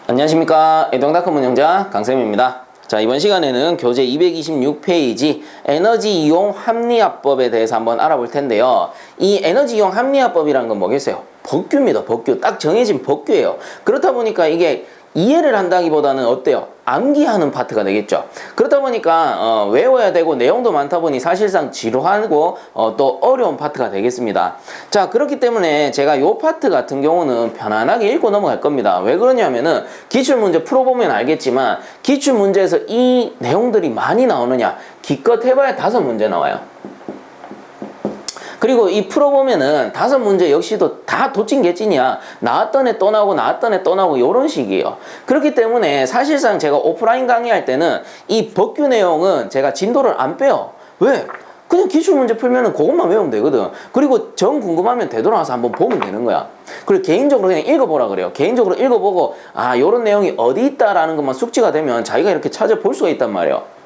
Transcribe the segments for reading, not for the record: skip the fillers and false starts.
안녕하십니까. 에동닷컴 운영자 강쌤입니다. 자, 이번 시간에는 교재 226페이지 에너지 이용 합리화법에 대해서 한번 알아볼 텐데요. 이 에너지 이용 합리화법이란 건 뭐겠어요? 법규입니다. 법규. 딱 정해진 법규예요. 그렇다 보니까 이게 이해를 한다기보다는 어때요? 암기하는 파트가 되겠죠. 그렇다 보니까 외워야 되고 내용도 많다 보니 사실상 지루하고 또 어려운 파트가 되겠습니다. 자, 그렇기 때문에 제가 요 파트 같은 경우는 편안하게 읽고 넘어갈 겁니다. 왜 그러냐면은 기출문제 풀어보면 알겠지만 기출문제에서 이 내용들이 많이 나오느냐? 기껏 해봐야 5문제 나와요. 그리고 이 풀어보면은 5문제 역시도 다 도찐개찐이야. 나왔던 애 또 나오고 나왔던 애 또 나오고 이런 식이에요. 그렇기 때문에 사실상 제가 오프라인 강의할 때는 이 법규 내용은 제가 진도를 안 빼요. 왜? 그냥 기출문제 풀면은 그것만 외우면 되거든. 그리고 정 궁금하면 되돌아와서 한번 보면 되는 거야. 그리고 개인적으로 그냥 읽어보라 그래요. 개인적으로 읽어보고 요런 내용이 어디 있다라는 것만 숙지가 되면 자기가 이렇게 찾아볼 수가 있단 말이에요.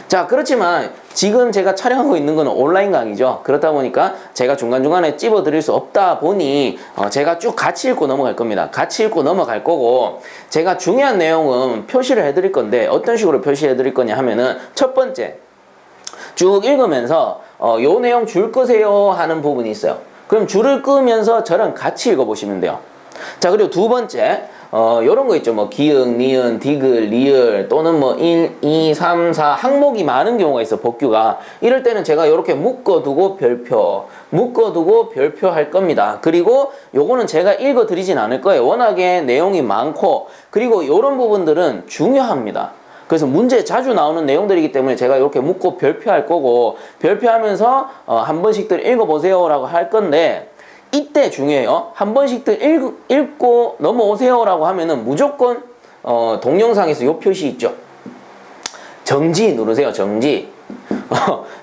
자, 그렇지만 지금 제가 촬영하고 있는 거는 온라인 강의죠. 그렇다 보니까 제가 중간중간에 찝어 드릴 수 없다 보니 제가 쭉 같이 읽고 넘어갈 겁니다. 같이 읽고 넘어갈 거고, 제가 중요한 내용은 표시를 해 드릴 건데 어떤 식으로 표시해 드릴 거냐 하면은, 첫 번째 쭉 읽으면서 요 내용 줄 끄세요 하는 부분이 있어요. 그럼 줄을 끄면서 저랑 같이 읽어보시면 돼요. 자, 그리고 두 번째 요런 거 있죠. 뭐 기역, 니은, 디귿, 리을 또는 뭐 1, 2, 3, 4 항목이 많은 경우가 있어. 법규가. 이럴 때는 제가 이렇게 묶어두고 별표 할 겁니다. 그리고 요거는 제가 읽어 드리진 않을 거예요. 워낙에 내용이 많고, 그리고 요런 부분들은 중요합니다. 그래서 문제에 자주 나오는 내용들이기 때문에 제가 이렇게 묶고 별표할 거고, 별표하면서 한 번씩들 읽어보세요 라고 할 건데, 이때 중요해요. 한 번씩들 읽고 넘어오세요 라고 하면은 무조건 동영상에서 요 표시 있죠. 정지 누르세요. 정지.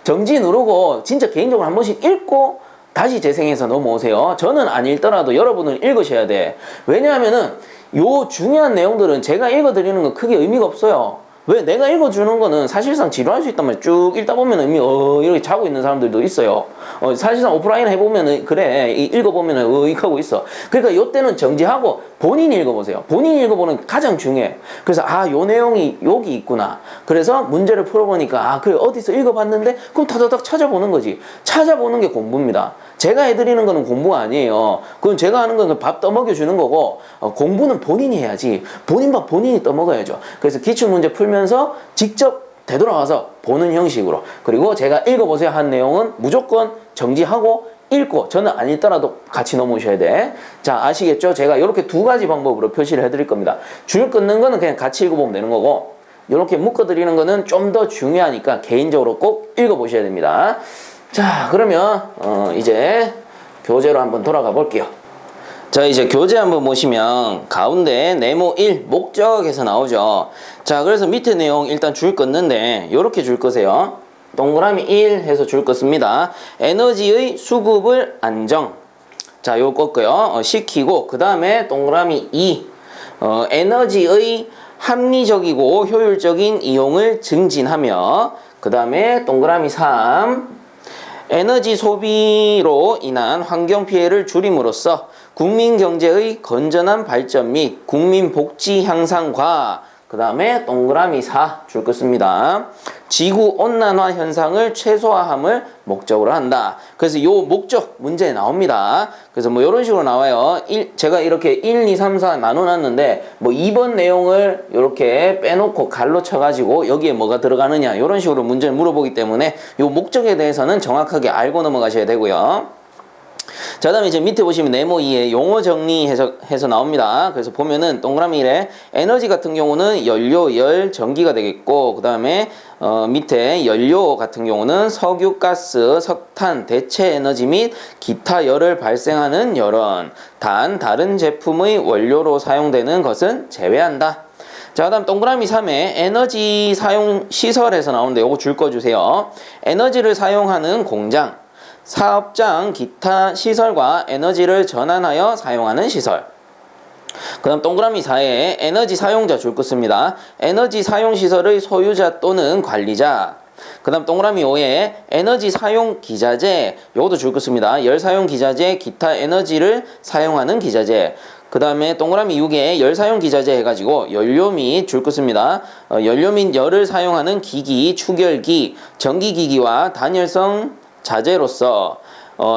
정지 누르고 진짜 개인적으로 한 번씩 읽고 다시 재생해서 넘어오세요. 저는 안 읽더라도 여러분은 읽으셔야 돼. 왜냐하면은 요 중요한 내용들은 제가 읽어드리는 건 크게 의미가 없어요. 왜? 내가 읽어주는 거는 사실상 지루할 수 있단 말이야. 쭉 읽다 보면 이미 이렇게 자고 있는 사람들도 있어요. 사실상 오프라인 해보면은 그래, 읽어보면은 하고 있어. 그러니까 요때는 정지하고 본인이 읽어보세요. 본인이 읽어보는 게 가장 중요해. 그래서 요 내용이 여기 있구나. 그래서 문제를 풀어보니까 그래, 어디서 읽어봤는데, 그럼 타다닥 찾아보는 거지. 찾아보는 게 공부입니다. 제가 해드리는 거는 공부가 아니에요. 그건 제가 하는 건 밥 떠먹여주는 거고, 공부는 본인이 해야지. 본인 밥 본인이 떠먹어야죠. 그래서 기출문제 풀면서 직접 되돌아와서 보는 형식으로, 그리고 제가 읽어보세요 한 내용은 무조건 정지하고 읽고, 저는 안 읽더라도 같이 넘어오셔야 돼. 자, 아시겠죠? 제가 이렇게 2가지 방법으로 표시를 해드릴 겁니다. 줄 끊는 거는 그냥 같이 읽어보면 되는 거고, 이렇게 묶어드리는 거는 좀 더 중요하니까 개인적으로 꼭 읽어보셔야 됩니다. 자, 그러면 이제 교재로 한번 돌아가 볼게요. 자, 이제 교재 한번 보시면 가운데 네모 1 목적에서 나오죠. 자, 그래서 밑에 내용 일단 줄 껐는데 요렇게 줄 거세요. 동그라미 1 해서 줄 껐습니다. 에너지의 수급을 안정. 자, 요거 껐고요. 시키고, 그 다음에 동그라미 2 에너지의 합리적이고 효율적인 이용을 증진하며, 그 다음에 동그라미 3 에너지 소비로 인한 환경 피해를 줄임으로써 국민 경제의 건전한 발전 및 국민 복지 향상과, 그 다음에 동그라미 4 줄 것입니다. 지구 온난화 현상을 최소화함을 목적으로 한다. 그래서 요 목적 문제에 나옵니다. 그래서 뭐 이런 식으로 나와요. 제가 이렇게 1, 2, 3, 4 나눠놨는데 뭐 2번 내용을 이렇게 빼놓고 갈로 쳐가지고 여기에 뭐가 들어가느냐, 이런 식으로 문제를 물어보기 때문에 요 목적에 대해서는 정확하게 알고 넘어가셔야 되고요. 자, 다음에 이제 밑에 보시면 네모 2에 용어 정리해서 나옵니다. 그래서 보면은 동그라미 1에 에너지 같은 경우는 연료, 열, 전기가 되겠고, 그 다음에 밑에 연료 같은 경우는 석유, 가스, 석탄, 대체 에너지 및 기타 열을 발생하는 열원, 다른 제품의 원료로 사용되는 것은 제외한다. 자, 다음 동그라미 3에 에너지 사용 시설에서 나오는데 요거 줄 꺼주세요. 에너지를 사용하는 공장, 사업장, 기타 시설과 에너지를 전환하여 사용하는 시설. 그 다음 동그라미 4에 에너지 사용자 줄 것입니다. 에너지 사용 시설의 소유자 또는 관리자. 그 다음 동그라미 5에 에너지 사용 기자재, 요것도 줄 것입니다. 열 사용 기자재, 기타 에너지를 사용하는 기자재. 그 다음에 동그라미 6에 열사용 기자재 해가지고 연료 및 줄 것입니다. 연료 및 열을 사용하는 기기, 추결기, 전기기기와 단열성 자재로서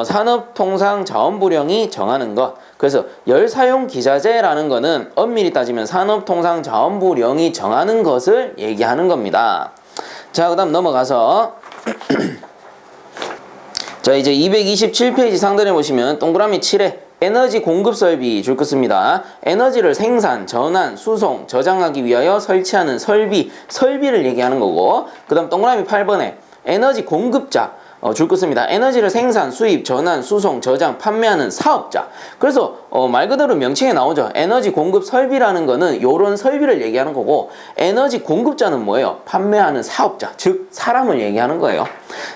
산업통상자원부령이 정하는 것. 그래서 열사용 기자재라는 거는 엄밀히 따지면 산업통상자원부령이 정하는 것을 얘기하는 겁니다. 자, 그 다음 넘어가서 자, 이제 227페이지 상단에 보시면 동그라미 7에 에너지 공급 설비 줄 것입니다. 에너지를 생산, 전환, 수송, 저장하기 위하여 설치하는 설비를 얘기하는 거고, 그 다음 동그라미 8번에 에너지 공급자 줄 것입니다. 에너지를 생산, 수입, 전환, 수송, 저장, 판매하는 사업자. 그래서 말 그대로 명칭에 나오죠. 에너지 공급 설비라는 거는 요런 설비를 얘기하는 거고, 에너지 공급자는 뭐예요? 판매하는 사업자, 즉 사람을 얘기하는 거예요.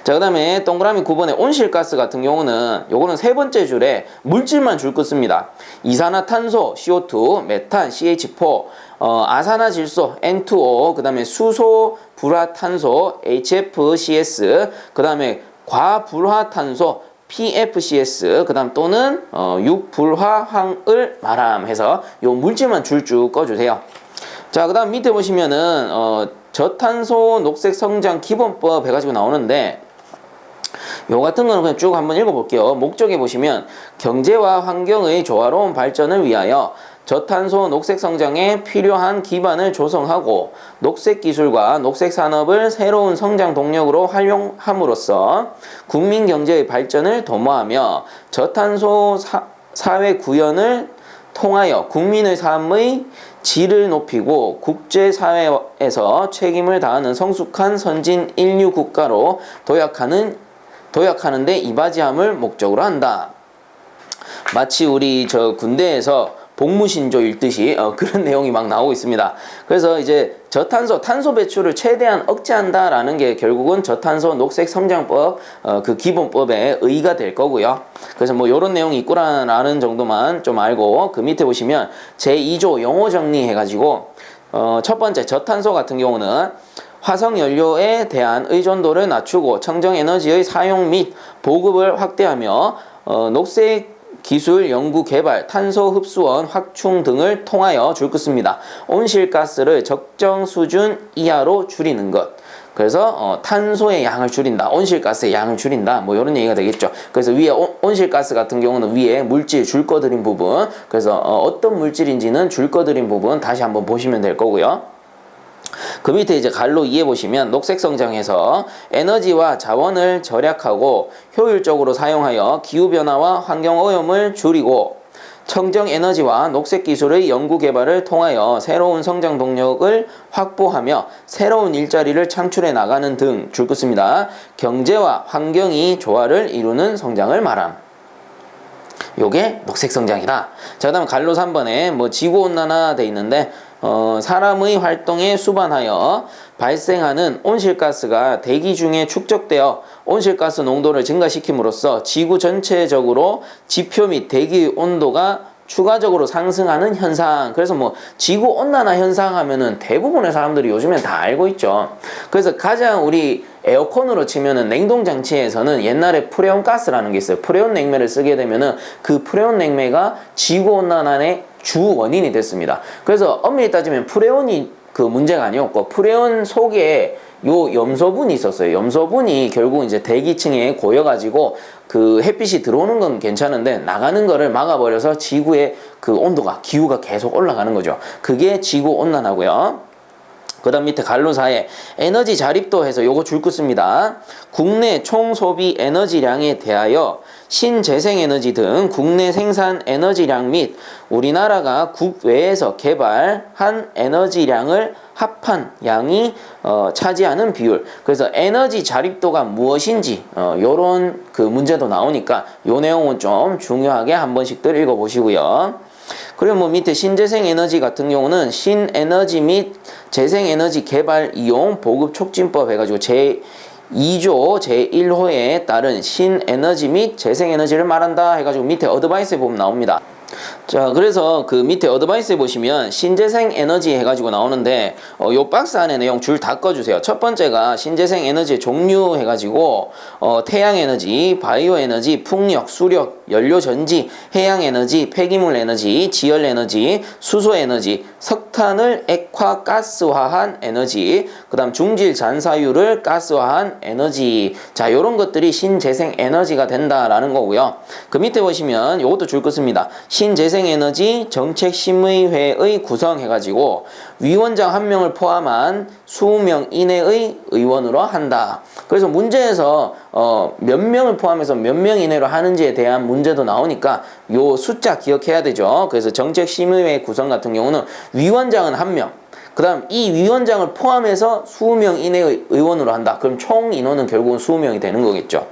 자, 그 다음에 동그라미 9번에 온실가스 같은 경우는 요거는 세 번째 줄에 물질만 줄 것입니다. 이산화탄소, CO2, 메탄, CH4, 아산화질소, N2O, 그 다음에 수소, 불화탄소, HFCS, 그 다음에 과불화탄소, PFCS, 그 다음 또는 육불화황을 말함해서 요 물질만 줄쭉 꺼주세요. 자, 그 다음 밑에 보시면은 저탄소 녹색 성장 기본법 해가지고 나오는데, 요 같은 거는 그냥 쭉 한번 읽어볼게요. 목적에 보시면 경제와 환경의 조화로운 발전을 위하여 저탄소 녹색 성장에 필요한 기반을 조성하고 녹색 기술과 녹색 산업을 새로운 성장 동력으로 활용함으로써 국민 경제의 발전을 도모하며 저탄소 사회 구현을 통하여 국민의 삶의 질을 높이고 국제사회에서 책임을 다하는 성숙한 선진 인류 국가로 도약하는 데 이바지함을 목적으로 한다. 마치 우리 군대에서 복무신조 읽듯이 그런 내용이 막 나오고 있습니다. 그래서 이제 탄소 배출을 최대한 억제한다라는 게 결국은 저탄소 녹색 성장법 그 기본법의 의의가 될 거고요. 그래서 뭐 이런 내용이 있구나라는 정도만 좀 알고, 그 밑에 보시면 제2조 용어 정리해가지고 첫 번째 저탄소 같은 경우는 화석연료에 대한 의존도를 낮추고 청정에너지의 사용 및 보급을 확대하며 녹색 기술 연구 개발, 탄소 흡수원 확충 등을 통하여 줄 것입니다. 온실가스를 적정 수준 이하로 줄이는 것. 그래서 탄소의 양을 줄인다, 온실가스의 양을 줄인다, 뭐 이런 얘기가 되겠죠. 그래서 위에 온실가스 같은 경우는 위에 물질 줄 거드린 부분, 그래서 어떤 물질인지는 줄 거드린 부분 다시 한번 보시면 될 거고요. 그 밑에 이제 갈로 2에 보시면 녹색 성장에서 에너지와 자원을 절약하고 효율적으로 사용하여 기후변화와 환경오염을 줄이고 청정에너지와 녹색 기술의 연구 개발을 통하여 새로운 성장 동력을 확보하며 새로운 일자리를 창출해 나가는 등 줄 것입니다. 경제와 환경이 조화를 이루는 성장을 말함. 요게 녹색 성장이다. 자, 그 다음 갈로 3번에 뭐 지구온난화 돼 있는데 사람의 활동에 수반하여 발생하는 온실가스가 대기 중에 축적되어 온실가스 농도를 증가시킴으로써 지구 전체적으로 지표 및 대기 온도가 추가적으로 상승하는 현상. 그래서 뭐 지구온난화 현상 하면은 대부분의 사람들이 요즘엔 다 알고 있죠. 그래서 가장 우리 에어컨으로 치면은 냉동장치에서는 옛날에 프레온 가스라는 게 있어요. 프레온 냉매를 쓰게 되면은 그 프레온 냉매가 지구온난화의 주 원인이 됐습니다. 그래서 엄밀히 따지면 프레온이 그 문제가 아니었고, 프레온 속에 요 염소분이 있었어요. 염소분이 결국 이제 대기층에 고여가지고 그 햇빛이 들어오는 건 괜찮은데 나가는 거를 막아버려서 지구의 그 온도가, 기후가 계속 올라가는 거죠. 그게 지구 온난화고요. 그 다음 밑에 갈로사에 에너지 자립도 해서 요거 줄 것입니다. 국내 총 소비 에너지량에 대하여 신재생에너지 등 국내 생산 에너지량 및 우리나라가 국외에서 개발한 에너지량을 합한 양이 차지하는 비율. 그래서 에너지 자립도가 무엇인지 요런 그 문제도 나오니까 요 내용은 좀 중요하게 한 번씩들 읽어보시고요. 그리고 뭐 밑에 신재생에너지 같은 경우는 신에너지 및 재생에너지 개발 이용 보급 촉진법 해가지고 제2조 제1호에 따른 신에너지 및 재생에너지를 말한다 해가지고 밑에 어드바이스에 보면 나옵니다. 자, 그래서 그 밑에 어드바이스에 보시면 신재생 에너지 해가지고 나오는데 요 박스 안에 내용 줄 다 꺼주세요. 첫 번째가 신재생 에너지의 종류 해가지고 태양 에너지, 바이오 에너지, 풍력, 수력, 연료 전지, 해양 에너지, 폐기물 에너지, 지열 에너지, 수소 에너지, 석탄을 액화 가스화한 에너지, 그 다음 중질 잔사유를 가스화한 에너지. 자, 요런 것들이 신재생 에너지가 된다라는 거고요. 그 밑에 보시면 요것도 줄 것입니다. 신재생 에너지 정책심의회의 구성 해가지고 위원장 1명을 포함한 20명 이내의 의원으로 한다. 그래서 문제에서 몇 명을 포함해서 몇 명 이내로 하는지에 대한 문제도 나오니까 요 숫자 기억해야 되죠. 그래서 정책심의회 구성 같은 경우는 위원장은 1명, 그 다음 이 위원장을 포함해서 20명 이내의 의원으로 한다. 그럼 총 인원은 결국은 20명이 되는 거겠죠.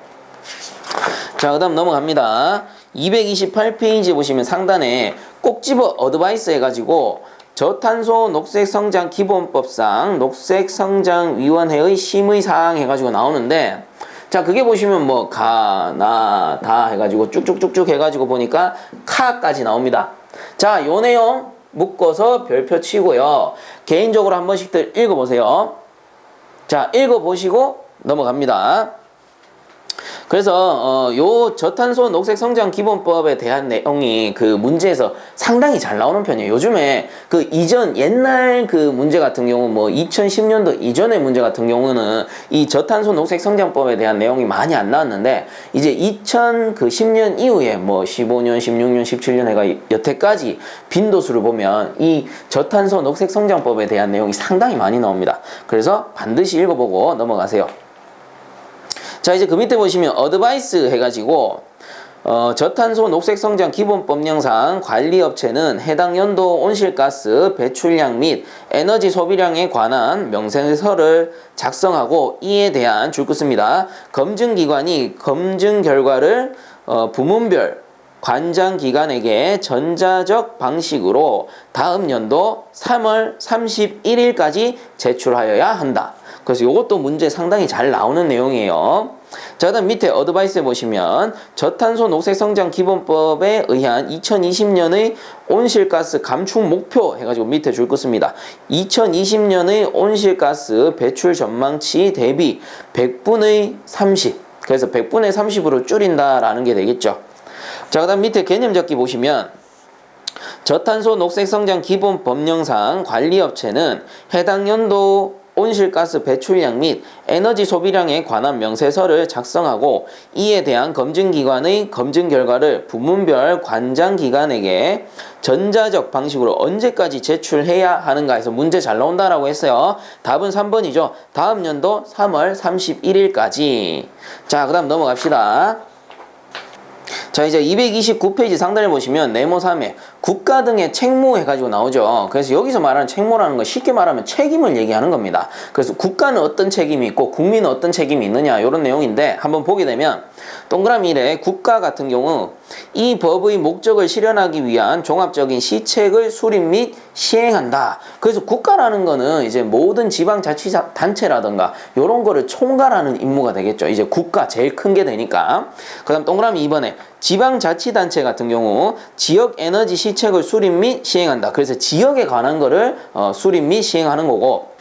자, 그 다음 넘어갑니다. 228페이지 보시면 상단에 꼭 집어 어드바이스 해가지고 저탄소 녹색성장 기본법상 녹색성장위원회의 심의사항 해가지고 나오는데, 자, 그게 보시면 뭐 가, 나, 다 해가지고 쭉쭉쭉쭉 해가지고 보니까 카까지 나옵니다. 자, 요 내용 묶어서 별표 치고요. 개인적으로 한 번씩들 읽어보세요. 자, 읽어보시고 넘어갑니다. 그래서 요 저탄소 녹색성장 기본법에 대한 내용이 그 문제에서 상당히 잘 나오는 편이에요. 요즘에 그 이전 옛날 그 문제 같은 경우 뭐 2010년도 이전의 문제 같은 경우는 이 저탄소 녹색성장법에 대한 내용이 많이 안 나왔는데, 이제 2010년 이후에 뭐 15년, 16년, 17년 해가 여태까지 빈도수를 보면 이 저탄소 녹색성장법에 대한 내용이 상당히 많이 나옵니다. 그래서 반드시 읽어보고 넘어가세요. 자, 이제 그 밑에 보시면 어드바이스 해가지고 저탄소 녹색성장 기본법령상 관리업체는 해당 연도 온실가스 배출량 및 에너지 소비량에 관한 명세서를 작성하고 이에 대한 줄 것입니다. 검증기관이 검증 결과를 부문별 관장기관에게 전자적 방식으로 다음 연도 3월 31일까지 제출하여야 한다. 그래서 이것도 문제 상당히 잘 나오는 내용이에요. 자, 그다음 밑에 어드바이스에 보시면 저탄소 녹색성장 기본법에 의한 2020년의 온실가스 감축 목표 해가지고 밑에 줄 것입니다. 2020년의 온실가스 배출 전망치 대비 100분의 30. 그래서 100분의 30으로 줄인다라는 게 되겠죠. 자, 그다음 밑에 개념 적기 보시면 저탄소 녹색성장 기본법령상 관리업체는 해당 연도 온실가스 배출량 및 에너지 소비량에 관한 명세서를 작성하고 이에 대한 검증기관의 검증 결과를 부문별 관장기관에게 전자적 방식으로 언제까지 제출해야 하는가 해서 문제 잘 나온다라고 했어요. 답은 3번이죠. 다음 연도 3월 31일까지. 자, 그 다음 넘어갑시다. 자, 이제 229페이지 상단을 보시면 네모 3에 국가 등의 책무 해가지고 나오죠. 그래서 여기서 말하는 책무라는 건 쉽게 말하면 책임을 얘기하는 겁니다. 그래서 국가는 어떤 책임이 있고 국민은 어떤 책임이 있느냐, 이런 내용인데 한번 보게 되면 동그라미 1에 국가 같은 경우 이 법의 목적을 실현하기 위한 종합적인 시책을 수립 및 시행한다. 그래서 국가라는 거는 이제 모든 지방자치단체라든가 이런 거를 총괄하는 임무가 되겠죠. 이제 국가 제일 큰 게 되니까. 그 다음 동그라미 2번에 지방자치단체 같은 경우 지역 에너지 시책을 수립 및 시행한다. 그래서 지역에 관한 거를 수립 및 시행하는 거고,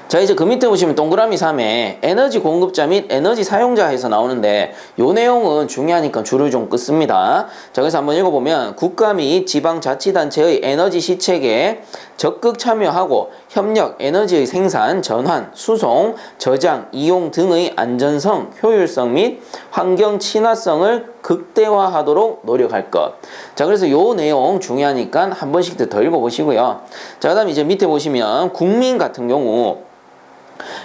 자, 이제 그 밑에 보시면 동그라미 3에 에너지 공급자 및 에너지 사용자 해서 나오는데 요 내용은 중요하니까 줄을 좀 긋습니다. 자, 그래서 한번 읽어보면 국가 및 지방자치단체의 에너지 시책에 적극 참여하고 협력, 에너지의 생산, 전환, 수송, 저장, 이용 등의 안전성, 효율성 및 환경 친화성을 극대화하도록 노력할 것. 자, 그래서 요 내용 중요하니까 한 번씩 더 읽어보시고요. 자, 그 다음 이제 밑에 보시면 국민 같은 경우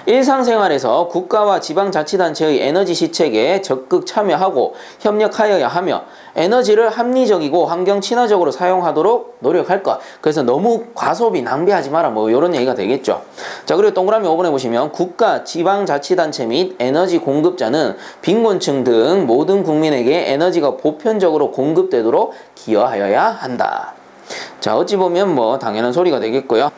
일상생활에서 국가와 지방자치단체의 에너지 시책에 적극 참여하고 협력하여야 하며 에너지를 합리적이고 환경 친화적으로 사용하도록 노력할 것. 그래서 너무 과소비 낭비하지 마라, 뭐 이런 얘기가 되겠죠. 자, 그리고 동그라미 5번에 보시면 국가, 지방자치단체 및 에너지 공급자는 빈곤층 등 모든 국민에게 에너지가 보편적으로 공급되도록 기여하여야 한다. 자, 어찌 보면 뭐 당연한 소리가 되겠고요.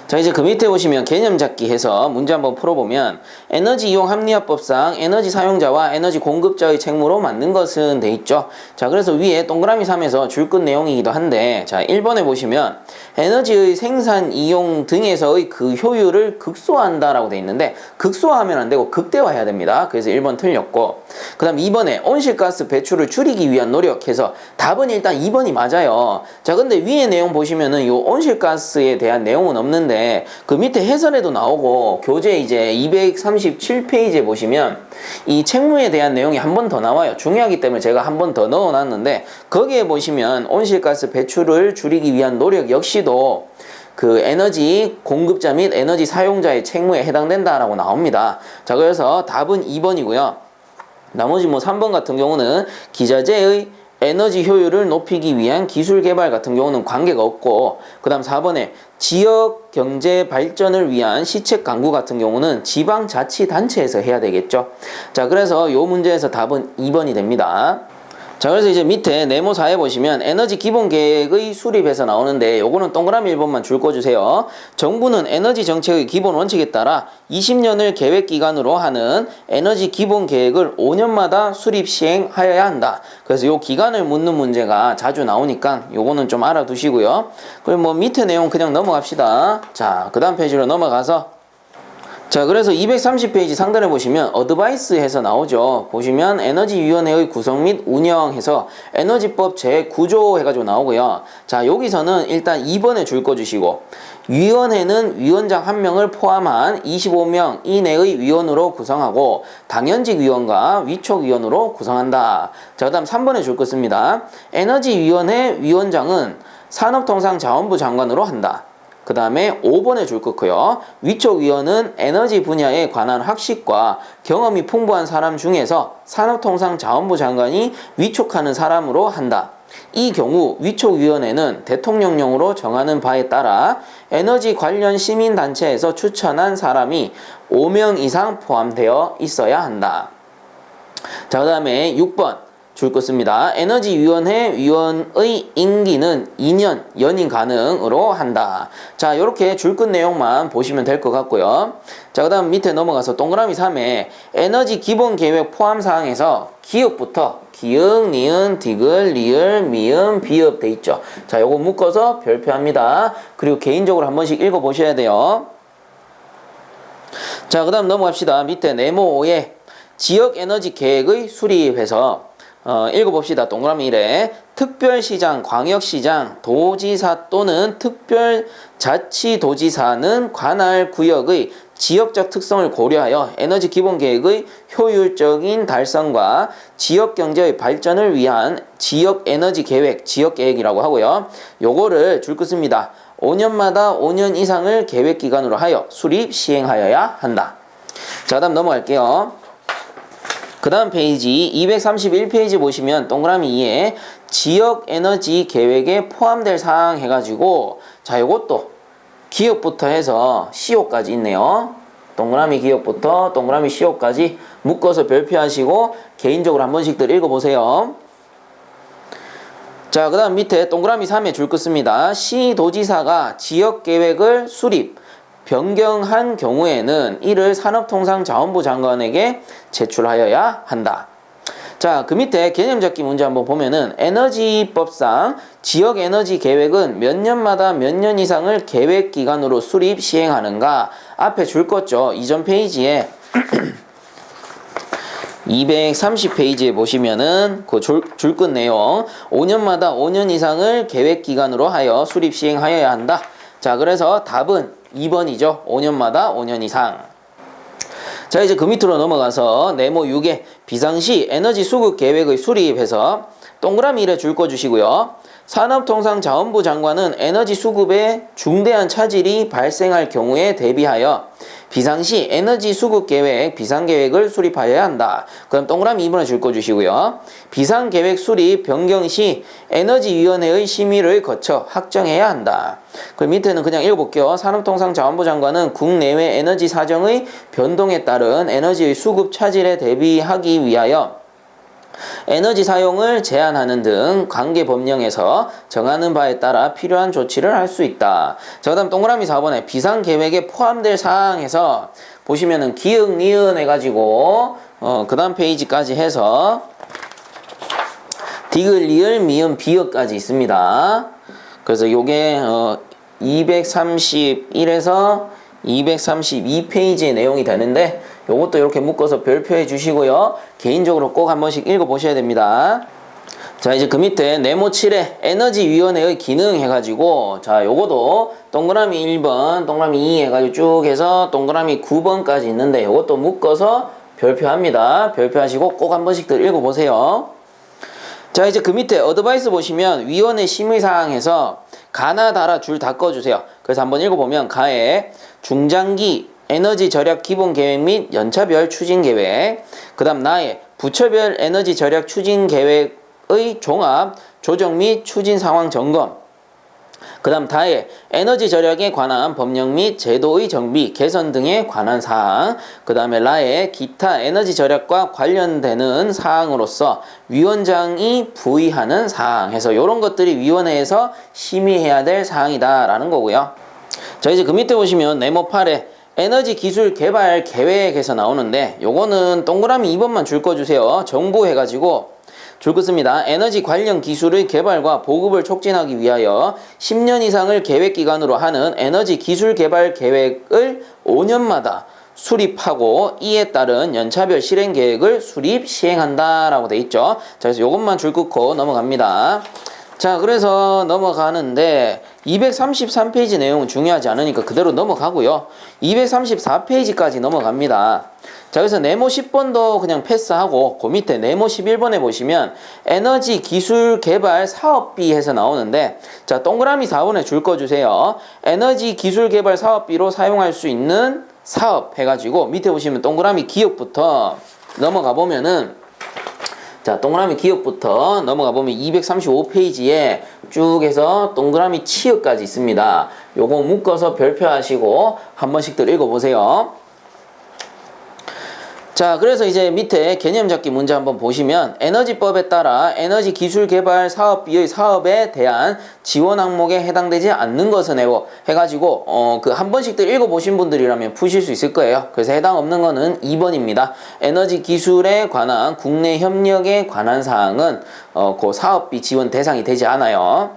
자, 이제 그 밑에 보시면 개념 잡기 해서 문제 한번 풀어보면 에너지 이용 합리화법상 에너지 사용자와 에너지 공급자의 책무로 맞는 것은 돼 있죠. 자, 그래서 위에 동그라미 3에서 줄끝 내용이기도 한데, 자, 1번에 보시면 에너지의 생산, 이용 등에서의 그 효율을 극소화한다라고 돼 있는데, 극소화하면 안 되고 극대화해야 됩니다. 그래서 1번 틀렸고, 그 다음 2번에 온실가스 배출을 줄이기 위한 노력해서 답은 일단 2번이 맞아요. 자, 근데 위에 내용 보시면은 요 온실가스에 대한 내용은 없는데, 그 밑에 해설에도 나오고 교재 이제 237페이지에 보시면 이 책무에 대한 내용이 한 번 더 나와요. 중요하기 때문에 제가 한 번 더 넣어놨는데, 거기에 보시면 온실가스 배출을 줄이기 위한 노력 역시도 그 에너지 공급자 및 에너지 사용자의 책무에 해당된다라고 나옵니다. 자, 그래서 답은 2번이고요. 나머지 뭐 3번 같은 경우는 기자재의 에너지 효율을 높이기 위한 기술 개발 같은 경우는 관계가 없고, 그 다음 4번에 지역 경제 발전을 위한 시책 강구 같은 경우는 지방자치단체에서 해야 되겠죠. 자, 그래서 요 문제에서 답은 2번이 됩니다. 자, 그래서 이제 밑에 네모 4에 보시면 에너지 기본 계획의 수립에서 나오는데, 요거는 동그라미 1번만 줄 꺼주세요. 정부는 에너지 정책의 기본 원칙에 따라 20년을 계획 기간으로 하는 에너지 기본 계획을 5년마다 수립 시행하여야 한다. 그래서 요 기간을 묻는 문제가 자주 나오니까 요거는 좀 알아두시고요. 그리고 뭐 밑에 내용 그냥 넘어갑시다. 자, 그 다음 페이지로 넘어가서, 자, 그래서 230페이지 상단에 보시면 어드바이스 해서 나오죠. 보시면 에너지위원회의 구성 및 운영해서 에너지법 제9조 해가지고 나오고요. 자, 여기서는 일단 2번에 줄 거 주시고, 위원회는 위원장 1명을 포함한 25명 이내의 위원으로 구성하고 당연직 위원과 위촉 위원으로 구성한다. 자, 그 다음 3번에 줄 거 씁니다. 에너지위원회 위원장은 산업통상자원부 장관으로 한다. 그 다음에 5번에 줄 거고요. 위촉위원은 에너지 분야에 관한 학식과 경험이 풍부한 사람 중에서 산업통상자원부 장관이 위촉하는 사람으로 한다. 이 경우 위촉위원회는 대통령령으로 정하는 바에 따라 에너지 관련 시민단체에서 추천한 사람이 5명 이상 포함되어 있어야 한다. 자, 그 다음에 6번 줄 거 씁니다. 에너지위원회 위원의 임기는 2년 연임 가능으로 한다. 자, 요렇게 줄 것 내용만 보시면 될 것 같고요. 자, 그 다음 밑에 넘어가서 동그라미 3에 에너지 기본 계획 포함 사항에서 기업부터 기역, 니은, 디귿, 리을, 미음, 비읍 돼 있죠. 자, 요거 묶어서 별표합니다. 그리고 개인적으로 한 번씩 읽어 보셔야 돼요. 자, 그 다음 넘어갑시다. 밑에 네모 5에 지역 에너지 계획의 수립해서 읽어봅시다. 동그라미 1에 특별시장, 광역시장, 도지사 또는 특별자치도지사는 관할 구역의 지역적 특성을 고려하여 에너지 기본계획의 효율적인 달성과 지역경제의 발전을 위한 지역에너지계획, 지역계획이라고 하고요. 요거를 줄 거 씁니다. 5년마다 5년 이상을 계획기간으로 하여 수립, 시행하여야 한다. 자, 다음 넘어갈게요. 그 다음 페이지 231페이지 보시면 동그라미 2에 지역 에너지 계획에 포함될 사항 해가지고, 자, 요것도 기업부터 해서 CO까지 있네요. 동그라미 기업부터 동그라미 CO까지 묶어서 별표하시고 개인적으로 한 번씩들 읽어보세요. 자, 그 다음 밑에 동그라미 3에 줄 거 씁니다. 시도지사가 지역계획을 수립, 변경한 경우에는 이를 산업통상자원부 장관에게 제출하여야 한다. 자, 그 밑에 개념 잡기 문제 한번 보면은 에너지법상 지역 에너지 계획은 몇 년마다 몇 년 이상을 계획 기간으로 수립 시행하는가, 앞에 줄 거죠. 이전 페이지에 230페이지에 보시면은 그 줄 것 내용 5년마다 5년 이상을 계획 기간으로 하여 수립 시행하여야 한다. 자, 그래서 답은 2번이죠. 5년마다 5년 이상. 자, 이제 그 밑으로 넘어가서 네모 6에 비상시 에너지 수급 계획의 수립해서 동그라미 1에 줄 거 주시고요. 산업통상자원부 장관은 에너지 수급에 중대한 차질이 발생할 경우에 대비하여 비상시 에너지 수급 계획, 비상계획을 수립하여야 한다. 그럼 동그라미 2번에 줄 거 주시고요. 비상계획 수립 변경 시 에너지위원회의 심의를 거쳐 확정해야 한다. 그럼 밑에는 그냥 읽어볼게요. 산업통상자원부 장관은 국내외 에너지 사정의 변동에 따른 에너지의 수급 차질에 대비하기 위하여 에너지 사용을 제한하는 등 관계 법령에서 정하는 바에 따라 필요한 조치를 할 수 있다. 자, 그다음 동그라미 4번에 비상계획에 포함될 사항에서 보시면은 기역, 니은 해가지고 그 다음 페이지까지 해서 디귿, 리을, 미음, 비역까지 있습니다. 그래서 요게 231에서 232페이지의 내용이 되는데 요것도 이렇게 묶어서 별표해 주시고요. 개인적으로 꼭 한 번씩 읽어보셔야 됩니다. 자, 이제 그 밑에 네모 7에 에너지위원회의 기능 해가지고 자, 요거도 동그라미 1번, 동그라미 2 해가지고 쭉 해서 동그라미 9번까지 있는데 요것도 묶어서 별표합니다. 별표하시고 꼭 한 번씩 더 읽어보세요. 자, 이제 그 밑에 어드바이스 보시면 위원회 심의사항에서 가나 달아 줄 다 꺼주세요. 그래서 한번 읽어보면 가에 중장기 에너지 절약 기본 계획 및 연차별 추진 계획, 그 다음 나에 부처별 에너지 절약 추진 계획의 종합 조정 및 추진 상황 점검, 그 다음 다에 에너지 절약에 관한 법령 및 제도의 정비, 개선 등에 관한 사항, 그 다음에 라에 기타 에너지 절약과 관련되는 사항으로서 위원장이 부의하는 사항 해서 이런 것들이 위원회에서 심의해야 될 사항이다 라는 거고요. 자, 이제 그 밑에 보시면 네모 8에 에너지 기술 개발 계획에서 나오는데 요거는 동그라미 2번만 줄 꺼주세요. 정부 해가지고 줄 것입니다. 에너지 관련 기술의 개발과 보급을 촉진하기 위하여 10년 이상을 계획기간으로 하는 에너지 기술 개발 계획을 5년마다 수립하고 이에 따른 연차별 실행 계획을 수립 시행한다 라고 돼 있죠. 자, 그래서 요것만 줄 긋고 넘어갑니다. 자, 그래서 넘어가는데 233페이지 내용은 중요하지 않으니까 그대로 넘어가고요. 234페이지까지 넘어갑니다. 자, 그래서 네모 10번도 그냥 패스하고 그 밑에 네모 11번에 보시면 에너지 기술 개발 사업비 해서 나오는데 자, 동그라미 4번에 줄 거 주세요. 에너지 기술 개발 사업비로 사용할 수 있는 사업 해가지고 밑에 보시면 동그라미 기업부터 넘어가 보면은 자, 동그라미 기업부터 넘어가 보면 235페이지에 쭉 해서 동그라미 치역까지 있습니다. 요거 묶어서 별표하시고 한 번씩 더 읽어보세요. 자, 그래서 이제 밑에 개념 잡기 문제 한번 보시면 에너지법에 따라 에너지 기술 개발 사업비의 사업에 대한 지원 항목에 해당되지 않는 것은 해가지고 그 한 번씩 더 읽어보신 분들이라면 푸실 수 있을 거예요. 그래서 해당 없는 거는 2번입니다. 에너지 기술에 관한 국내 협력에 관한 사항은 그 사업비 지원 대상이 되지 않아요.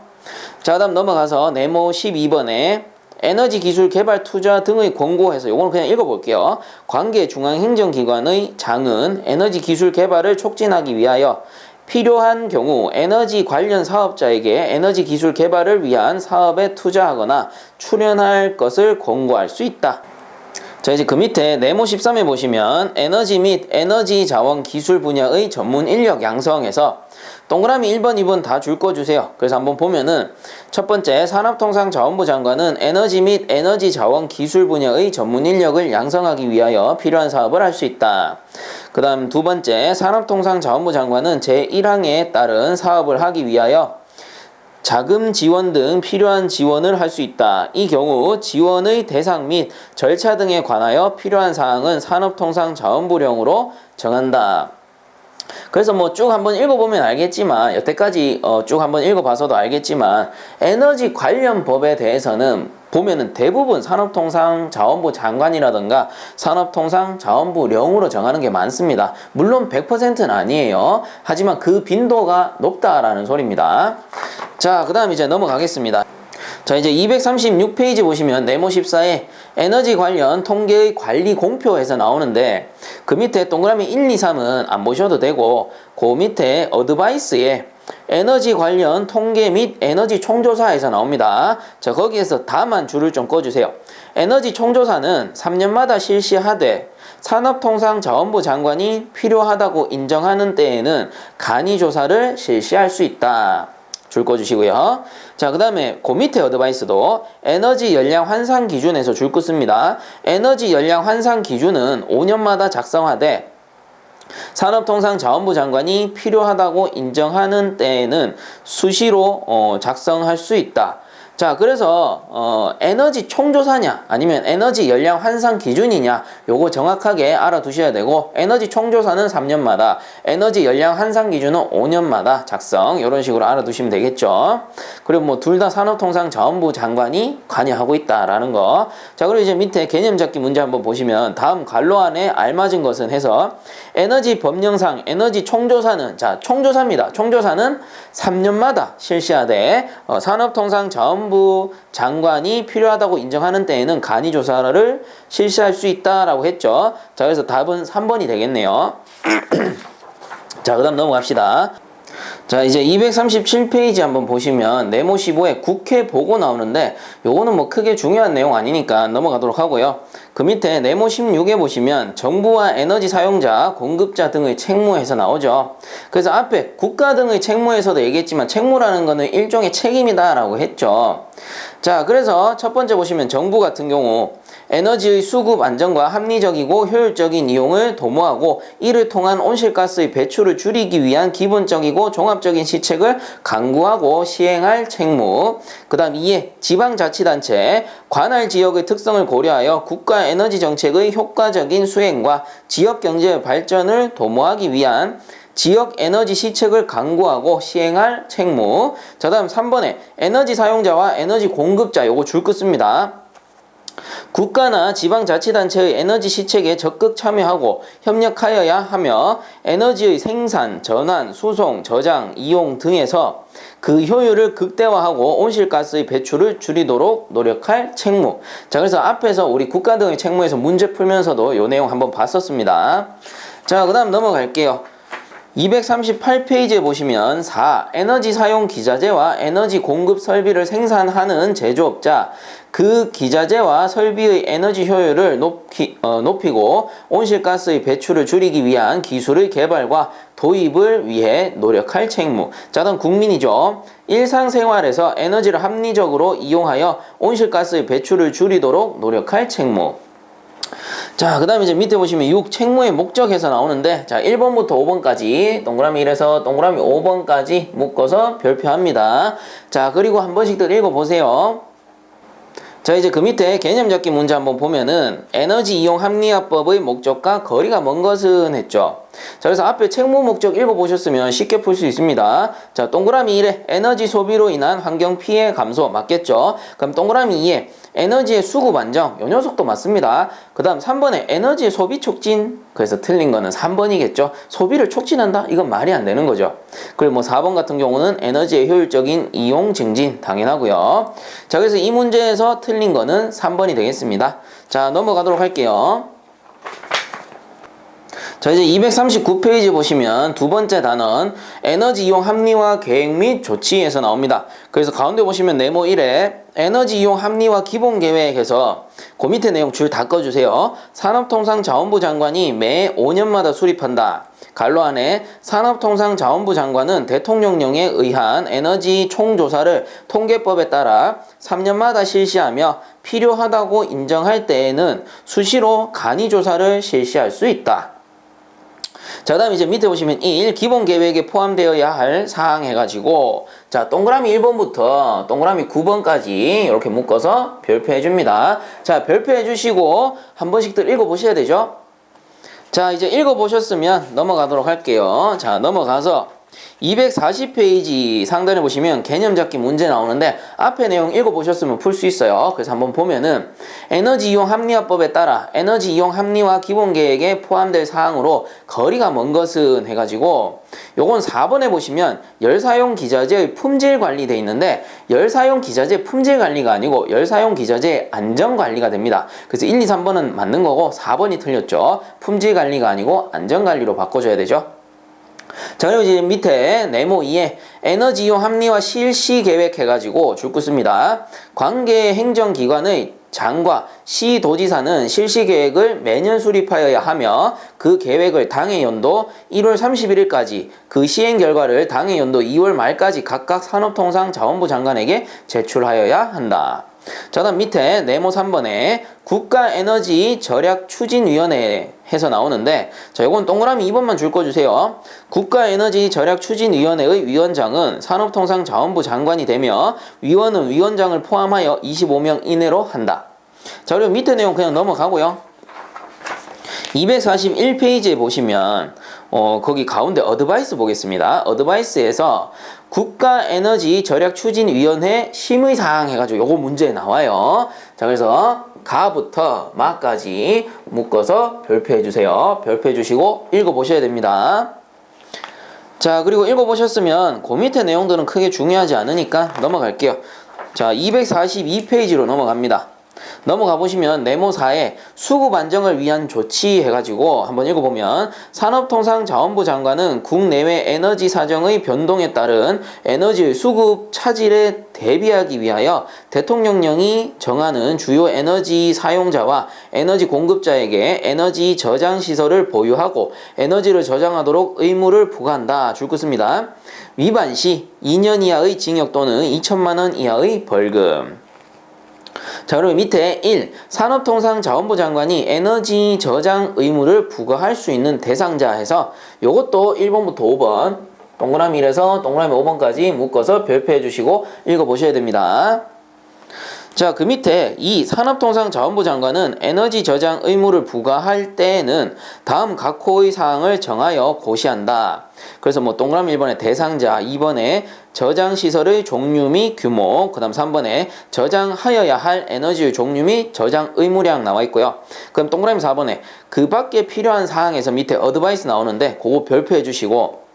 자, 그다음 넘어가서 네모 12번에 에너지 기술 개발 투자 등의 권고해서 요거는 그냥 읽어볼게요. 관계 중앙행정기관의 장은 에너지 기술 개발을 촉진하기 위하여 필요한 경우 에너지 관련 사업자에게 에너지 기술 개발을 위한 사업에 투자하거나 출연할 것을 권고할 수 있다. 자, 이제 그 밑에 네모 13에 보시면 에너지 및 에너지 자원 기술 분야의 전문 인력 양성에서 동그라미 1번, 2번 다 줄 거 주세요. 그래서 한번 보면은 첫 번째 산업통상자원부 장관은 에너지 및 에너지 자원 기술 분야의 전문 인력을 양성하기 위하여 필요한 사업을 할 수 있다. 그 다음 두 번째 산업통상자원부 장관은 제1항에 따른 사업을 하기 위하여 자금 지원 등 필요한 지원을 할 수 있다. 이 경우 지원의 대상 및 절차 등에 관하여 필요한 사항은 산업통상자원부령으로 정한다. 그래서 뭐 쭉 한번 읽어보면 알겠지만 여태까지 쭉 한번 읽어봐서도 알겠지만 에너지 관련 법에 대해서는 보면은 대부분 산업통상자원부 장관이라든가 산업통상자원부령으로 정하는 게 많습니다. 물론 100%는 아니에요. 하지만 그 빈도가 높다라는 소리입니다. 자, 그 다음 이제 넘어가겠습니다. 자, 이제 236페이지 보시면 네모 14에 에너지 관련 통계의 관리 공표에서 나오는데 그 밑에 동그라미 1, 2, 3은 안 보셔도 되고 그 밑에 어드바이스에 에너지 관련 통계 및 에너지 총조사에서 나옵니다. 자, 거기에서 다만 줄을 좀 꺼주세요. 에너지 총조사는 3년마다 실시하되 산업통상자원부 장관이 필요하다고 인정하는 때에는 간이조사를 실시할 수 있다. 줄 꺼주시고요. 자, 그 다음에 그 밑에 어드바이스도 에너지 연량 환산 기준에서 줄 긋습니다. 에너지 연량 환산 기준은 5년마다 작성하되 산업통상자원부 장관이 필요하다고 인정하는 때에는 수시로 작성할 수 있다. 자, 그래서 에너지 총조사냐 아니면 에너지 열량 환산 기준이냐 요거 정확하게 알아두셔야 되고, 에너지 총조사는 3년마다, 에너지 열량 환산 기준은 5년마다 작성, 이런 식으로 알아두시면 되겠죠. 그리고 뭐 둘 다 산업통상자원부 장관이 관여하고 있다라는 거. 자, 그리고 이제 밑에 개념 잡기 문제 한번 보시면 다음 괄호 안에 알맞은 것은 해서 에너지 법령상 에너지 총조사는, 자, 총조사입니다. 총조사는 3년마다 실시하되 산업통상자원부 장관이 필요하다고 인정하는 때에는 간이조사를 실시할 수 있다라고 했죠. 자, 그래서 답은 3번이 되겠네요. 자, 그 다음 넘어갑시다. 자, 이제 237페이지 한번 보시면 네모 15에 국회 보고 나오는데 요거는 뭐 크게 중요한 내용 아니니까 넘어가도록 하고요. 그 밑에 네모 16에 보시면 정부와 에너지 사용자, 공급자 등의 책무에서 나오죠. 그래서 앞에 국가 등의 책무에서도 얘기했지만 책무라는 거는 일종의 책임이다 라고 했죠. 자, 그래서 첫 번째 보시면 정부 같은 경우 에너지의 수급 안정과 합리적이고 효율적인 이용을 도모하고 이를 통한 온실가스의 배출을 줄이기 위한 기본적이고 종합적인 시책을 강구하고 시행할 책무. 그 다음 2에 지방자치단체, 관할 지역의 특성을 고려하여 국가 에너지 정책의 효과적인 수행과 지역경제 발전을 도모하기 위한 지역 에너지 시책을 강구하고 시행할 책무. 자, 다음 3번에 에너지 사용자와 에너지 공급자, 요거 줄긋 씁니다. 국가나 지방자치단체의 에너지 시책에 적극 참여하고 협력하여야 하며 에너지의 생산, 전환, 수송, 저장, 이용 등에서 그 효율을 극대화하고 온실가스의 배출을 줄이도록 노력할 책무. 자, 그래서 앞에서 우리 국가 등의 책무에서 문제 풀면서도 요 내용 한번 봤었습니다. 자, 그 다음 넘어갈게요. 238페이지에 보시면 4. 에너지 사용 기자재와 에너지 공급 설비를 생산하는 제조업자, 그 기자재와 설비의 에너지 효율을 높이고 온실가스의 배출을 줄이기 위한 기술의 개발과 도입을 위해 노력할 책무. 자, 다음 국민이죠. 일상생활에서 에너지를 합리적으로 이용하여 온실가스의 배출을 줄이도록 노력할 책무. 자, 그 다음에 이제 밑에 보시면 6 책무의 목적에서 나오는데, 자, 1번부터 5번까지 동그라미 1에서 동그라미 5번까지 묶어서 별표합니다. 자, 그리고 한 번씩들 읽어보세요. 자, 이제 그 밑에 개념 잡기 문제 한번 보면은 에너지 이용 합리화법의 목적과 거리가 먼 것은 했죠. 자, 그래서 앞에 책무 목적 읽어보셨으면 쉽게 풀 수 있습니다. 자, 동그라미 1에 에너지 소비로 인한 환경 피해 감소 맞겠죠? 그럼 동그라미 2에 에너지의 수급 안정, 요 녀석도 맞습니다. 그 다음 3번에 에너지의 소비 촉진, 그래서 틀린 거는 3번이겠죠. 소비를 촉진한다? 이건 말이 안 되는 거죠. 그리고 뭐 4번 같은 경우는 에너지의 효율적인 이용 증진, 당연하고요. 자, 그래서 이 문제에서 틀린 거는 3번이 되겠습니다. 자, 넘어가도록 할게요. 자, 이제 239페이지 보시면 두 번째 단원 에너지 이용 합리화 계획 및 조치에서 나옵니다. 그래서 가운데 보시면 네모 1에 에너지 이용 합리화 기본 계획에서 그 밑에 내용 줄 다 꺼주세요. 산업통상자원부 장관이 매 5년마다 수립한다. 괄호 안에 산업통상자원부 장관은 대통령령에 의한 에너지 총조사를 통계법에 따라 3년마다 실시하며 필요하다고 인정할 때에는 수시로 간이조사를 실시할 수 있다. 자, 다음 이제 밑에 보시면 1. 기본 계획에 포함되어야 할 사항 해가지고, 자, 동그라미 1번부터 동그라미 9번까지 이렇게 묶어서 별표해 줍니다. 자, 별표해 주시고 한 번씩들 읽어보셔야 되죠. 자, 이제 읽어보셨으면 넘어가도록 할게요. 자, 넘어가서 240페이지 상단에 보시면 개념 잡기 문제 나오는데 앞에 내용 읽어보셨으면 풀 수 있어요. 그래서 한번 보면은 에너지 이용 합리화법에 따라 에너지 이용 합리화 기본 계획에 포함될 사항으로 거리가 먼 것은 해가지고 요건 4번에 보시면 열사용 기자재의 품질 관리 돼 있는데 열사용 기자재 품질 관리가 아니고 열사용 기자재 안전 관리가 됩니다. 그래서 1, 2, 3번은 맞는 거고 4번이 틀렸죠. 품질 관리가 아니고 안전 관리로 바꿔줘야 되죠. 자, 그리고 이제 밑에 네모 2에 에너지 이용 합리화 실시 계획 해가지고 줄 긋습니다. 관계 행정기관의 장과 시도지사는 실시 계획을 매년 수립하여야 하며 그 계획을 당해 연도 1월 31일까지 그 시행 결과를 당해 연도 2월 말까지 각각 산업통상자원부 장관에게 제출하여야 한다. 자, 다음 밑에 네모 3번에 국가에너지 절약 추진위원회 해서 나오는데, 자, 요건 동그라미 2번만 줄 거 주세요. 국가에너지절약추진위원회의 위원장은 산업통상자원부 장관이 되며 위원은 위원장을 포함하여 25명 이내로 한다. 자, 그리고 밑에 내용 그냥 넘어가고요. 241페이지에 보시면 거기 가운데 어드바이스 보겠습니다. 어드바이스에서 국가에너지절약추진위원회 심의사항 해가지고 요거 문제에 나와요. 자, 그래서 가부터 마까지 묶어서 별표해 주세요. 별표해 주시고 읽어보셔야 됩니다. 자, 그리고 읽어보셨으면 그 밑에 내용들은 크게 중요하지 않으니까 넘어갈게요. 자, 242페이지로 넘어갑니다. 넘어가 보시면 네모4에 수급 안정을 위한 조치 해가지고 한번 읽어보면, 산업통상자원부 장관은 국내외 에너지 사정의 변동에 따른 에너지의 수급 차질에 대비하기 위하여 대통령령이 정하는 주요 에너지 사용자와 에너지 공급자에게 에너지 저장 시설을 보유하고 에너지를 저장하도록 의무를 부과한다. 줄 것입니다. 위반 시 2년 이하의 징역 또는 2천만 원 이하의 벌금. 자, 그리고 밑에 1. 산업통상자원부 장관이 에너지 저장 의무를 부과할 수 있는 대상자 해서 요것도 1번부터 5번 동그라미 1에서 동그라미 5번까지 묶어서 별표해 주시고 읽어보셔야 됩니다. 자, 그 밑에 이 산업통상자원부 장관은 에너지 저장 의무를 부과할 때에는 다음 각 호의 사항을 정하여 고시한다. 그래서 뭐 동그라미 1번에 대상자, 2번에 저장시설의 종류 및 규모, 그 다음 3번에 저장하여야 할 에너지의 종류 및 저장 의무량 나와 있고요. 그럼 동그라미 4번에 그 밖에 필요한 사항에서 밑에 어드바이스 나오는데 그거 별표해 주시고,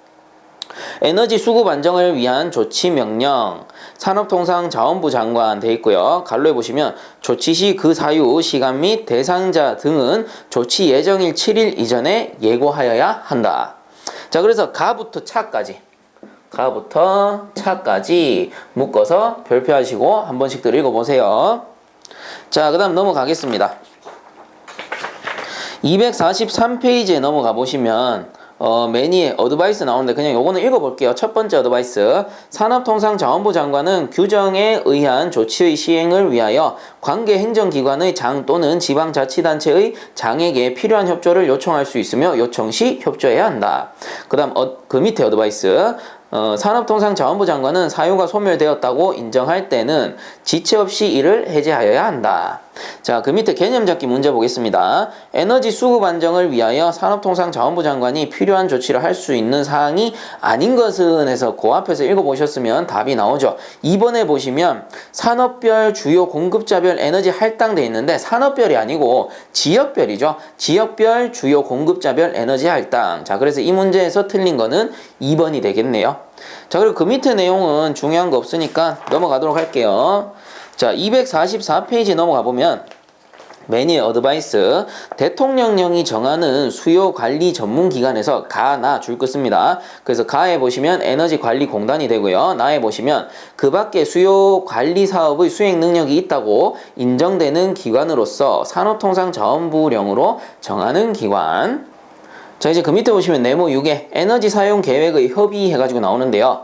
에너지 수급 안정을 위한 조치 명령, 산업통상자원부 장관 돼 있고요. 갈로에 보시면 조치 시 그 사유, 시간 및 대상자 등은 조치 예정일 7일 이전에 예고하여야 한다. 자, 그래서 가부터 차까지 묶어서 별표하시고 한 번씩 더 읽어보세요. 자, 그 다음 넘어가겠습니다. 243페이지에 넘어가 보시면 매니에 어드바이스 나오는데 그냥 요거는 읽어볼게요. 첫 번째 어드바이스. 산업통상자원부 장관은 규정에 의한 조치의 시행을 위하여 관계 행정기관의 장 또는 지방자치단체의 장에게 필요한 협조를 요청할 수 있으며 요청 시 협조해야 한다. 그 다음 그 밑에 어드바이스. 산업통상자원부 장관은 사유가 소멸되었다고 인정할 때는 지체 없이 이를 해제하여야 한다. 자, 그 밑에 개념 잡기 문제 보겠습니다. 에너지 수급 안정을 위하여 산업통상자원부 장관이 필요한 조치를 할 수 있는 사항이 아닌 것은 해서 그 앞에서 읽어보셨으면 답이 나오죠. 2번에 보시면 산업별 주요 공급자별 에너지 할당돼 있는데 산업별이 아니고 지역별이죠. 지역별 주요 공급자별 에너지 할당. 자, 그래서 이 문제에서 틀린 거는 2번이 되겠네요. 자, 그리고 그 밑에 내용은 중요한 거 없으니까 넘어가도록 할게요. 자, 244페이지 넘어가 보면 매니의 어드바이스. 대통령령이 정하는 수요 관리 전문 기관에서 가나 줄 것입니다. 그래서 가에 보시면 에너지관리공단이 되고요. 나에 보시면 그 밖에 수요 관리 사업의 수행 능력이 있다고 인정되는 기관으로서 산업통상자원부령으로 정하는 기관. 자, 이제 그 밑에 보시면 네모 6에 에너지 사용 계획의 협의 해가지고 나오는데요.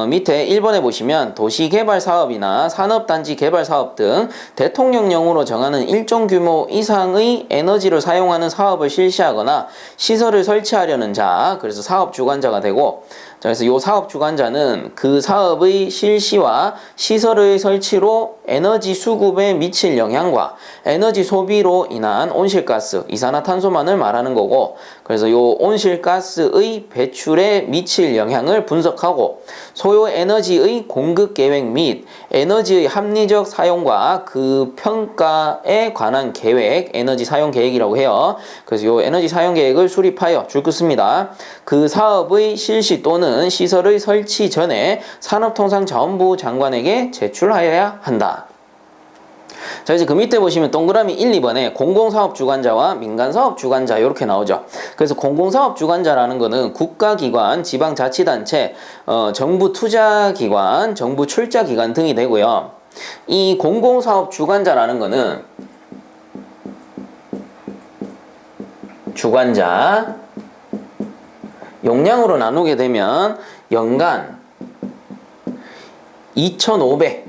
밑에 1번에 보시면 도시개발 사업이나 산업단지 개발 사업 등 대통령령으로 정하는 일정 규모 이상의 에너지를 사용하는 사업을 실시하거나 시설을 설치하려는 자, 그래서 사업 주관자가 되고, 자, 그래서 이 사업 주관자는 그 사업의 실시와 시설의 설치로 에너지 수급에 미칠 영향과 에너지 소비로 인한 온실가스, 이산화탄소만을 말하는 거고, 그래서 이 온실가스의 배출에 미칠 영향을 분석하고 소요 에너지의 공급 계획 및 에너지의 합리적 사용과 그 평가에 관한 계획, 에너지 사용 계획이라고 해요. 그래서 이 에너지 사용 계획을 수립하여 줄 것입니다. 그 사업의 실시 또는 시설의 설치 전에 산업통상자원부 장관에게 제출하여야 한다. 자, 이제 그 밑에 보시면 동그라미 1, 2번에 공공사업 주관자와 민간사업 주관자 이렇게 나오죠. 그래서 공공사업 주관자라는 거는 국가기관, 지방자치단체, 정부 투자기관, 정부 출자기관 등이 되고요. 이 공공사업 주관자라는 거는 주관자 용량으로 나누게 되면 연간 2,500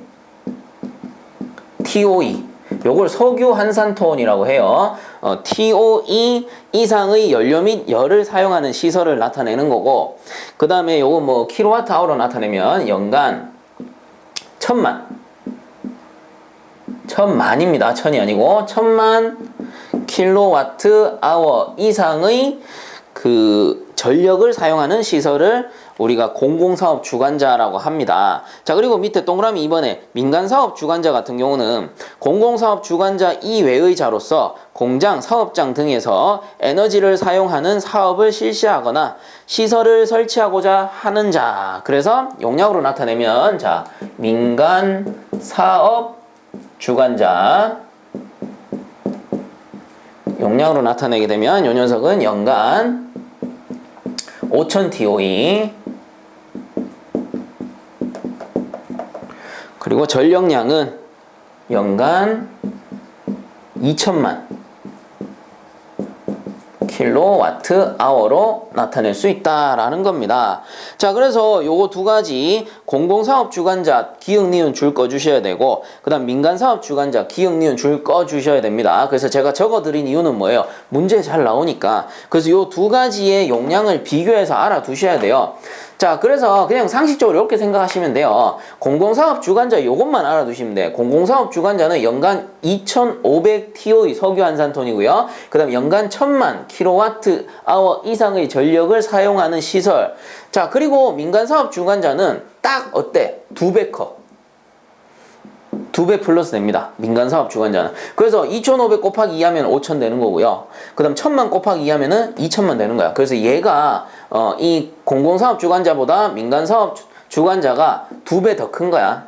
TOE 요걸 석유 한산톤이라고 해요. TOE 이상의 연료 및 열을 사용하는 시설을 나타내는 거고, 그 다음에 요거 뭐 킬로와트 아워로 나타내면 연간 1000만입니다. 1000이 아니고 1000만 킬로와트 아워 이상의 그 전력을 사용하는 시설을 우리가 공공사업 주관자라고 합니다. 자, 그리고 밑에 동그라미 2번에 민간사업 주관자 같은 경우는 공공사업 주관자 이외의 자로서 공장, 사업장 등에서 에너지를 사용하는 사업을 실시하거나 시설을 설치하고자 하는 자. 그래서 용량으로 나타내면 자, 민간사업 주관자. 용량으로 나타내게 되면 요 녀석은 연간 5000TOE, 그리고 전력량은 연간 2000만 킬로와트 아워로 나타낼 수 있다라는 겁니다. 자, 그래서 요거 두 가지 공공사업 주관자 기역 니은 줄 꺼 주셔야 되고, 그 다음 민간사업 주관자 기역 니은 줄 꺼 주셔야 됩니다. 그래서 제가 적어 드린 이유는 뭐예요? 문제 잘 나오니까. 그래서 요 두 가지의 용량을 비교해서 알아두셔야 돼요. 자, 그래서 그냥 상식적으로 이렇게 생각하시면 돼요. 공공사업 주관자 요것만 알아두시면 돼요. 공공사업 주관자는 연간 2500TOE 석유 한산톤이고요. 그 다음 연간 1000만 킬로와트 아워 이상의 전력을 사용하는 시설. 자, 그리고 민간사업 주관자는 딱 어때? 2배 커. 2배 플러스 됩니다. 민간사업 주관자는. 그래서 2500 곱하기 2 하면 5000 되는 거고요. 그 다음 1000만 곱하기 2 하면은 2000만 되는 거야. 그래서 얘가 이 공공사업 주관자보다 민간사업 주관자가 2배 더 큰 거야.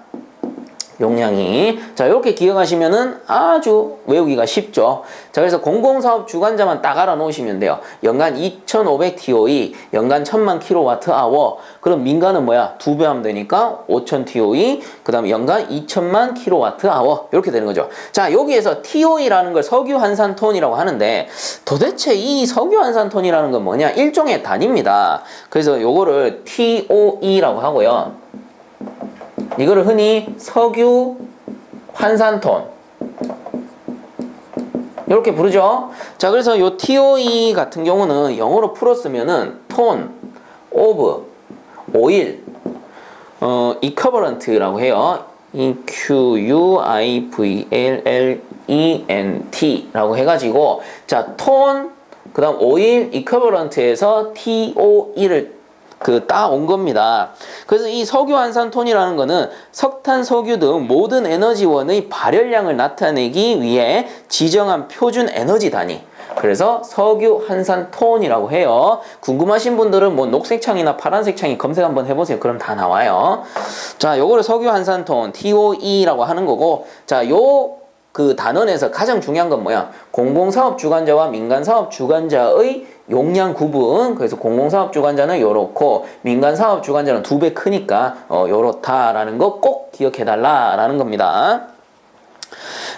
용량이. 자, 이렇게 기억하시면은 아주 외우기가 쉽죠. 자, 그래서 공공사업 주관자만 딱 알아놓으시면 돼요. 연간 2500TOE, 연간 1000만 킬로와트 아워. 그럼 민간은 뭐야? 2배 하면 되니까 5000TOE, 그 다음에 연간 2000만 킬로와트 아워. 이렇게 되는 거죠. 자, 여기에서 TOE라는 걸 석유 한산톤이라고 하는데, 도대체 이 석유 한산톤이라는 건 뭐냐? 일종의 단위입니다. 그래서 요거를 TOE라고 하고요. 이거를 흔히 석유 환산톤 이렇게 부르죠. 자, 그래서 요 TOE 같은 경우는 영어로 풀었으면은 톤 오브 오일 equivalent라고 해요. EQUIVLLENT라고 해가지고, 자, 톤 그 다음 오일 equivalent에서 TOE를 따온 겁니다. 그래서 이 석유 한산톤이라는 거는 석탄, 석유 등 모든 에너지원의 발열량을 나타내기 위해 지정한 표준 에너지 단위. 그래서 석유 한산톤이라고 해요. 궁금하신 분들은 뭐 녹색 창이나 파란색 창이 검색 한번 해보세요. 그럼 다 나와요. 자, 요거를 석유 한산톤 TOE라고 하는 거고, 자, 그 단원에서 가장 중요한 건 뭐야? 공공사업 주관자와 민간사업 주관자의 용량 구분. 그래서 공공사업 주관자는 요렇고 민간사업 주관자는 2배 크니까 요렇다라는 거 꼭 기억해달라라는 겁니다.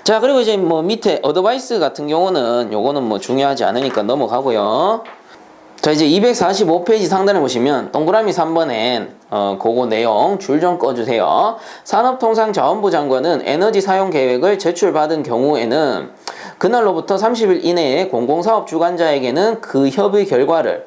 자, 그리고 이제 뭐 밑에 어드바이스 같은 경우는 요거는 뭐 중요하지 않으니까 넘어가고요. 자, 이제 245페이지 상단에 보시면 동그라미 3번엔 그거 내용 줄 좀 꺼주세요. 산업통상자원부 장관은 에너지 사용 계획을 제출받은 경우에는 그날로부터 30일 이내에 공공사업 주관자에게는 그 협의 결과를,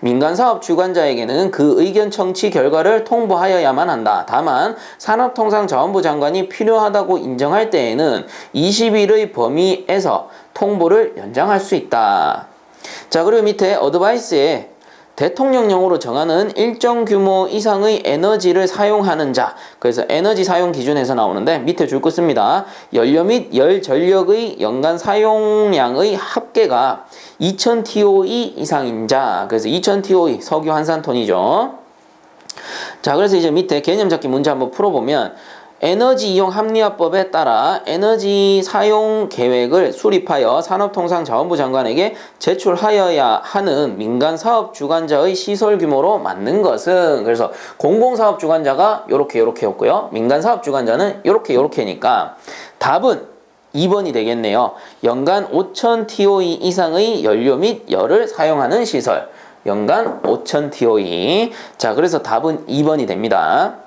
민간사업 주관자에게는 그 의견 청취 결과를 통보하여야만 한다. 다만 산업통상자원부 장관이 필요하다고 인정할 때에는 20일의 범위에서 통보를 연장할 수 있다. 자, 그리고 밑에 어드바이스에 대통령령으로 정하는 일정 규모 이상의 에너지를 사용하는 자, 그래서 에너지 사용 기준에서 나오는데 밑에 줄 거 씁니다. 연료 및 열 전력의 연간 사용량의 합계가 2000TOE 이상인 자, 그래서 2000TOE 석유 한산톤이죠. 자, 그래서 이제 밑에 개념 잡기 문제 한번 풀어보면, 에너지 이용 합리화법에 따라 에너지 사용 계획을 수립하여 산업통상자원부 장관에게 제출하여야 하는 민간사업 주관자의 시설 규모로 맞는 것은, 그래서 공공사업 주관자가 요렇게였고요. 민간사업 주관자는 요렇게니까 답은 2번이 되겠네요. 연간 5000TOE 이상의 연료 및 열을 사용하는 시설. 연간 5000TOE. 자, 그래서 답은 2번이 됩니다.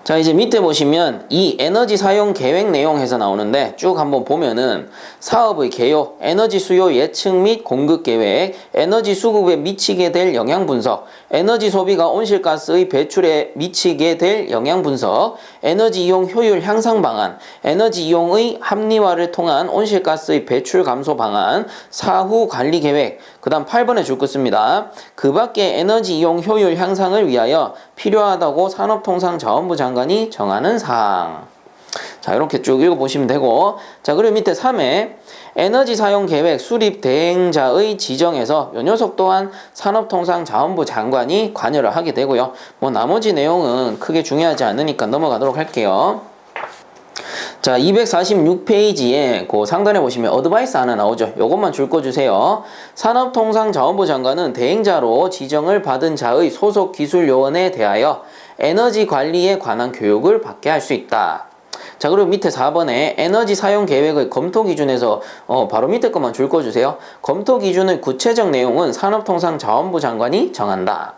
자, 이제 밑에 보시면 이 에너지 사용 계획 내용에서 나오는데 쭉 한번 보면은 사업의 개요, 에너지 수요 예측 및 공급 계획, 에너지 수급에 미치게 될 영향 분석, 에너지 소비가 온실가스의 배출에 미치게 될 영향 분석, 에너지 이용 효율 향상 방안, 에너지 이용의 합리화를 통한 온실가스의 배출 감소 방안, 사후 관리 계획, 그 다음 8번에 줄 거 씁니다. 그 밖에 에너지 이용 효율 향상을 위하여 필요하다고 산업통상자원부 장관이 정하는 사항. 자, 이렇게 쭉 읽어보시면 되고, 자, 그리고 밑에 3회 에너지 사용 계획 수립 대행자의 지정에서 이 녀석 또한 산업통상자원부 장관이 관여를 하게 되고요. 뭐 나머지 내용은 크게 중요하지 않으니까 넘어가도록 할게요. 자, 246페이지에 그 상단에 보시면 어드바이스 하나 나오죠. 요것만 줄 거 주세요. 산업통상자원부 장관은 대행자로 지정을 받은 자의 소속 기술요원에 대하여 에너지 관리에 관한 교육을 받게 할 수 있다. 자, 그리고 밑에 4번에 에너지 사용 계획의 검토 기준에서 바로 밑에 것만 줄 거 주세요. 검토 기준의 구체적 내용은 산업통상자원부 장관이 정한다.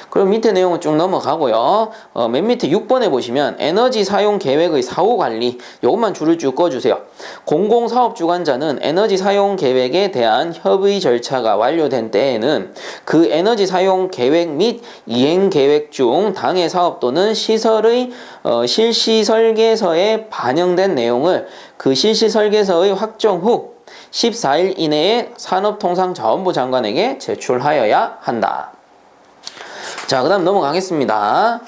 그럼 밑에 내용은 쭉 넘어가고요. 맨 밑에 6번에 보시면 에너지 사용 계획의 사후 관리, 요것만 줄을 쭉 꺼주세요. 공공사업 주관자는 에너지 사용 계획에 대한 협의 절차가 완료된 때에는 그 에너지 사용 계획 및 이행 계획 중 당해 사업 또는 시설의 실시 설계서에 반영된 내용을 그 실시 설계서의 확정 후 14일 이내에 산업통상자원부 장관에게 제출하여야 한다. 자, 그 다음 넘어가겠습니다.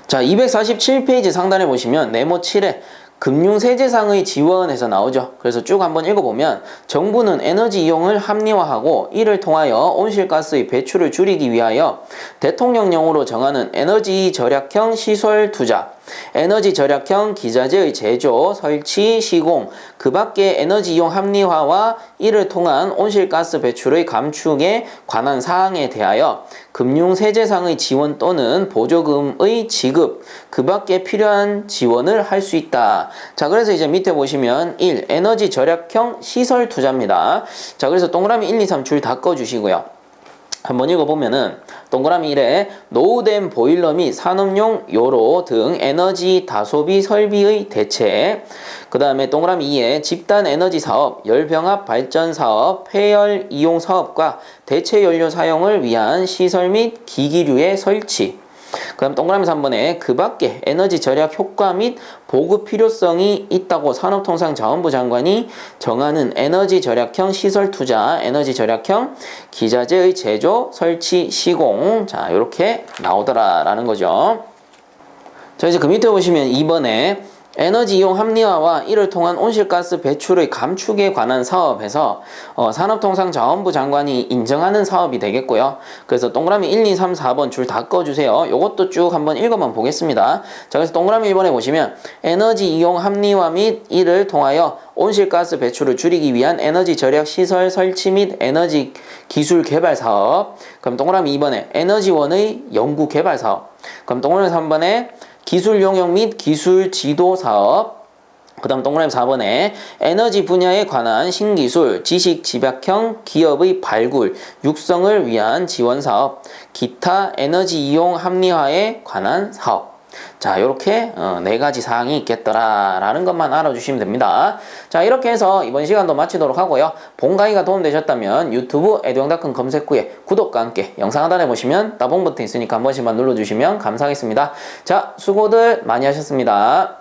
자, 247페이지 상단에 보시면 네모 7에 금융세제상의 지원에서 나오죠. 그래서 쭉 한번 읽어보면 정부는 에너지 이용을 합리화하고 이를 통하여 온실가스의 배출을 줄이기 위하여 대통령령으로 정하는 에너지 절약형 시설 투자, 에너지 절약형 기자재의 제조, 설치, 시공, 그 밖에 에너지 이용 합리화와 이를 통한 온실가스 배출의 감축에 관한 사항에 대하여 금융세제상의 지원 또는 보조금의 지급, 그 밖에 필요한 지원을 할 수 있다. 자, 그래서 이제 밑에 보시면 1. 에너지 절약형 시설 투자입니다. 자, 그래서 동그라미 1, 2, 3 줄 다 꺼주시고요. 한번 읽어보면은 동그라미 1에 노후된 보일러 및 산업용 요로 등 에너지 다소비 설비의 대체, 그 다음에 동그라미 2에 집단 에너지 사업, 열병합 발전 사업, 폐열 이용 사업과 대체 연료 사용을 위한 시설 및 기기류의 설치, 그 다음 동그라미 3번에 그 밖에 에너지 절약 효과 및 보급 필요성이 있다고 산업통상자원부 장관이 정하는 에너지 절약형 시설 투자, 에너지 절약형 기자재의 제조, 설치, 시공, 자, 이렇게 나오더라라는 거죠. 자, 이제 그 밑에 보시면 2번에 에너지 이용 합리화와 이를 통한 온실가스 배출의 감축에 관한 사업에서 산업통상자원부 장관이 인정하는 사업이 되겠고요. 그래서 동그라미 1, 2, 3, 4번 줄 다 꺼주세요. 요것도 쭉 한번 읽어만 보겠습니다. 자, 그래서 동그라미 1번에 보시면 에너지 이용 합리화 및 이를 통하여 온실가스 배출을 줄이기 위한 에너지 절약 시설 설치 및 에너지 기술 개발 사업. 그럼 동그라미 2번에 에너지원의 연구 개발 사업. 그럼 동그라미 3번에 기술 용역 및 기술 지도 사업, 그 다음 동그라미 4번에 에너지 분야에 관한 신기술, 지식 집약형 기업의 발굴, 육성을 위한 지원 사업, 기타 에너지 이용 합리화에 관한 사업. 자, 이렇게 4가지 사항이 있겠더라라는 것만 알아주시면 됩니다. 자, 이렇게 해서 이번 시간도 마치도록 하고요. 본 강의가 도움되셨다면 유튜브 에듀앙닷컴 검색 후에 구독과 함께 영상 하단에 보시면 따봉 버튼 있으니까 한 번씩만 눌러주시면 감사하겠습니다. 자, 수고들 많이 하셨습니다.